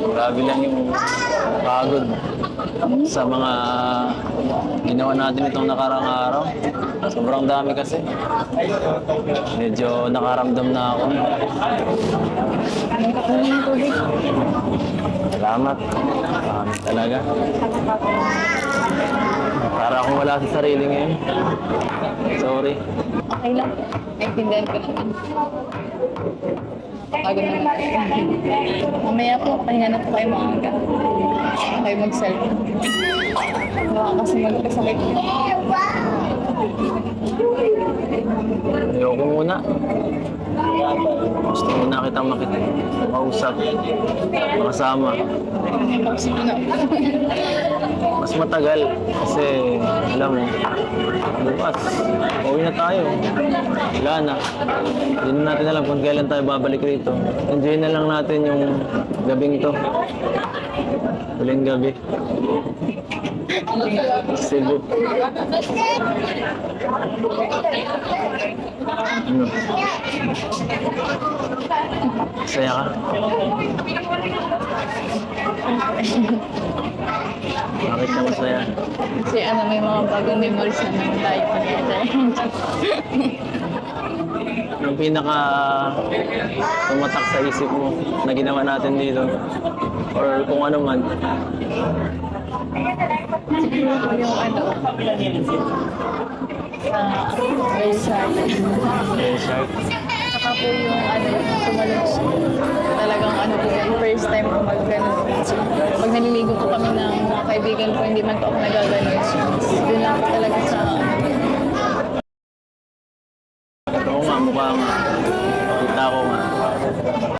Grabe lang yung pagod sa mga ginawa natin itong nakarang araw. Sobrang dami kasi. Medyo nakaramdam na ako. Salamat. Marami talaga. Para akong wala sa sarili ngayon. Sorry. Okay lang. Naintindihan ko naman. Pagod naman. Mamaya po, pahinga na po kayo maaga. Kayo mag-selfie. Baka kasi magkasakit. Ayoko muna. Gusto muna kitang makausap. Makasama. Tapos na. Mas matagal kasi alam mo, bukas, uwi na tayo. Wala na. Hindi na natin alam kung kailan tayo babalik rito. Enjoy na lang natin yung gabing to. Huling gabi. Cebu. Ano? Saya ka? Bakit ka masaya? Kasi may mga bagong memories na naman tayo together. Ang pinaka tumatak sa isip mo na ginawa natin dito or kung ano man. Yung very sharp. Very sharp. Saka po yung yung tumalon siya. Talagang po yung first time ko mag-ganon. Pag naliligo po kami ng mga kaibigan ko, hindi man po ako nagaganon. So, doon lang po talaga sa